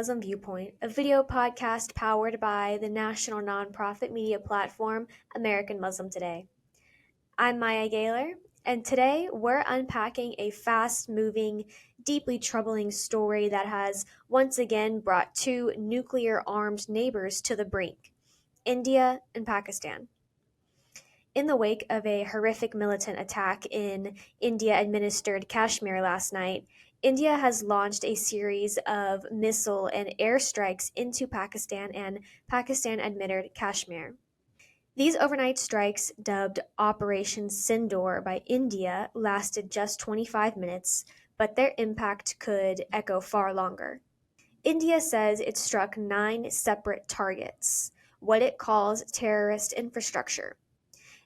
Muslim Viewpoint, a video podcast powered by the national nonprofit media platform American Muslim Today. I'm Maya Gayler, and today we're unpacking a fast-moving, deeply troubling story that has once again brought two nuclear-armed neighbors to the brink, India and Pakistan. In the wake of a horrific militant attack in India-administered Kashmir last night, India has launched a series of missile and airstrikes into Pakistan and Pakistan-administered Kashmir. These overnight strikes, dubbed Operation Sindoor by India, lasted just 25 minutes, but their impact could echo far longer. India says it struck 9 separate targets, what it calls terrorist infrastructure.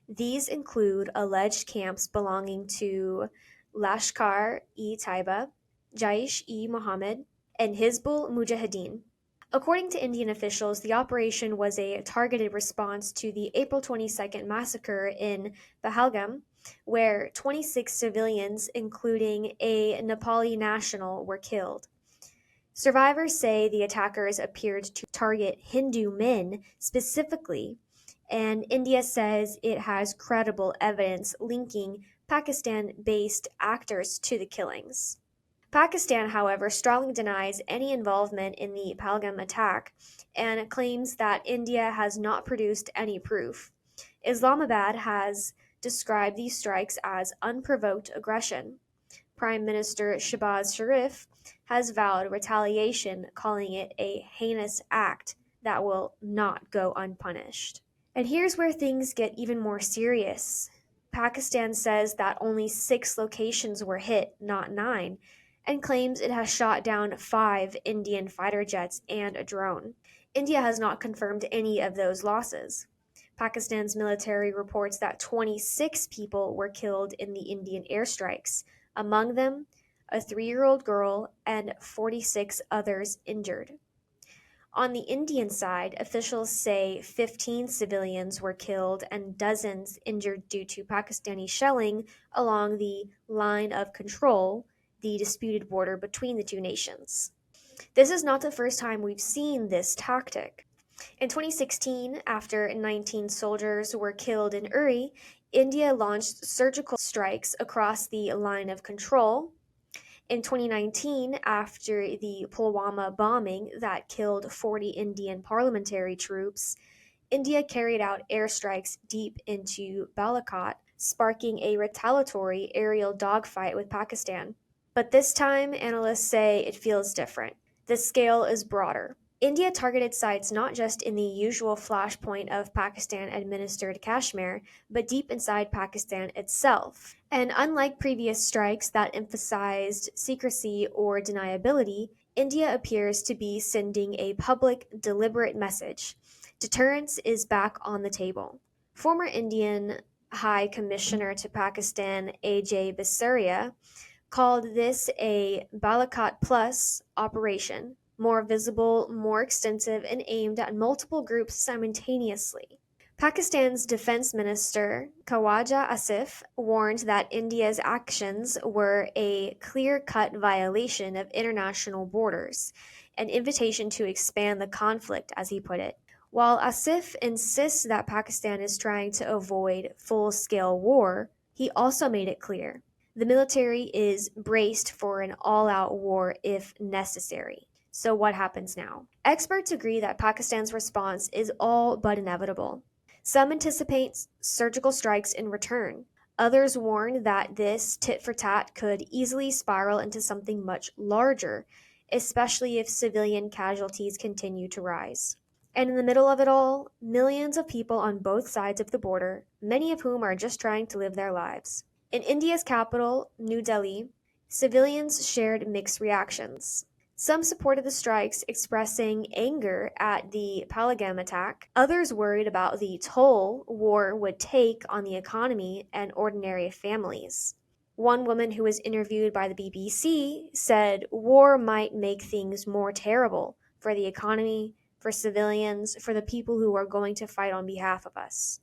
These include alleged camps belonging to Lashkar-e-Taiba, Jaish-e-Mohammed, and Hizbul Mujahideen. According to Indian officials, the operation was a targeted response to the April 22nd massacre in Pahalgam, where 26 civilians, including a Nepali national, were killed. Survivors say the attackers appeared to target Hindu men specifically, and India says it has credible evidence linking Pakistan-based actors to the killings. Pakistan, however, strongly denies any involvement in the Pahalgam attack and claims that India has not produced any proof. Islamabad has described these strikes as unprovoked aggression. Prime Minister Shehbaz Sharif has vowed retaliation, calling it a heinous act that will not go unpunished. And here's where things get even more serious. Pakistan says that only 6 locations were hit, not 9, and claims it has shot down 5 Indian fighter jets and a drone. India has not confirmed any of those losses. Pakistan's military reports that 26 people were killed in the Indian airstrikes, among them a 3-year-old girl and 46 others injured. On the Indian side, officials say 15 civilians were killed and dozens injured due to Pakistani shelling along the line of control, the disputed border between the two nations. This is not the first time we've seen this tactic. In 2016, after 19 soldiers were killed in Uri, India launched surgical strikes across the line of control. In 2019, after the Pulwama bombing that killed 40 Indian parliamentary troops, India carried out airstrikes deep into Balakot, sparking a retaliatory aerial dogfight with Pakistan. But this time, analysts say it feels different. The scale is broader. India targeted sites not just in the usual flashpoint of Pakistan-administered Kashmir, but deep inside Pakistan itself. And unlike previous strikes that emphasized secrecy or deniability, India appears to be sending a public, deliberate message. Deterrence is back on the table. Former Indian High Commissioner to Pakistan, A.J. Bisaria, called this a Balakot Plus operation, more visible, more extensive, and aimed at multiple groups simultaneously. Pakistan's Defense Minister Khawaja Asif warned that India's actions were a clear-cut violation of international borders, an invitation to expand the conflict, as he put it. While Asif insists that Pakistan is trying to avoid full-scale war, he also made it clear the military is braced for an all-out war if necessary. So what happens now? Experts agree that Pakistan's response is all but inevitable. Some anticipate surgical strikes in return. Others warn that this tit-for-tat could easily spiral into something much larger, especially if civilian casualties continue to rise. And in the middle of it all, millions of people on both sides of the border, many of whom are just trying to live their lives. In India's capital, New Delhi, civilians shared mixed reactions. Some supported the strikes, expressing anger at the Pahalgam attack. Others worried about the toll war would take on the economy and ordinary families. One woman who was interviewed by the BBC said war might make things more terrible for the economy, for civilians, for the people who are going to fight on behalf of us.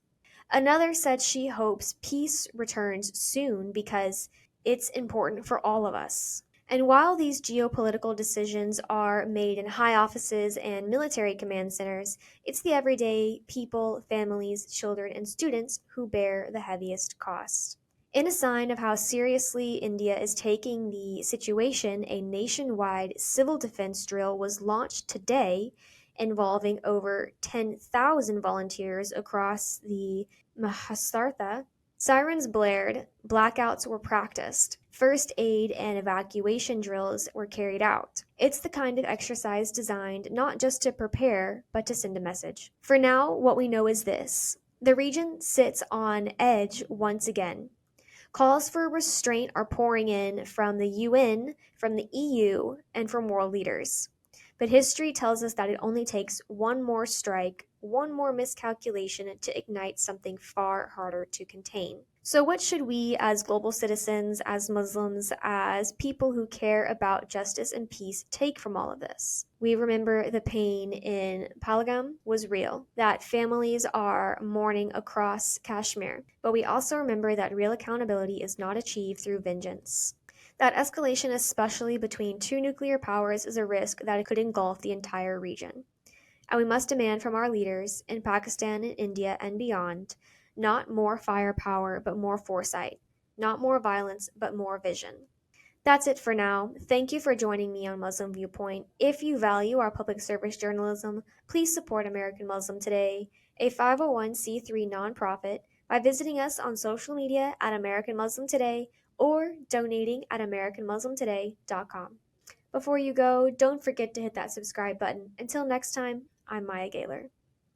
Another said she hopes peace returns soon because it's important for all of us. And while these geopolitical decisions are made in high offices and military command centers, it's the everyday people, families, children, and students who bear the heaviest cost. In a sign of how seriously India is taking the situation, a nationwide civil defense drill was launched today involving over 10,000 volunteers across the Maharashtra. Sirens blared, blackouts were practiced, first aid and evacuation drills were carried out. It's the kind of exercise designed not just to prepare, but to send a message. For now, what we know is this: the region sits on edge once again. Calls for restraint are pouring in from the UN, from the EU, and from world leaders. But history tells us that it only takes one more strike, one more miscalculation to ignite something far harder to contain. So, what should we, as global citizens, as Muslims, as people who care about justice and peace, take from all of this? We remember the pain in Pahalgam was real, that families are mourning across Kashmir. But we also remember that real accountability is not achieved through vengeance. That escalation, especially between two nuclear powers, is a risk that it could engulf the entire region. And we must demand from our leaders in Pakistan and India and beyond not more firepower, but more foresight, not more violence, but more vision. That's it for now. Thank you for joining me on Muslim Viewpoint. If you value our public service journalism, please support American Muslim Today, a 501c3 nonprofit, by visiting us on social media at American Muslim Today or donating at AmericanMuslimToday.com. Before you go, don't forget to hit that subscribe button. Until next time, I'm Maya Gayler.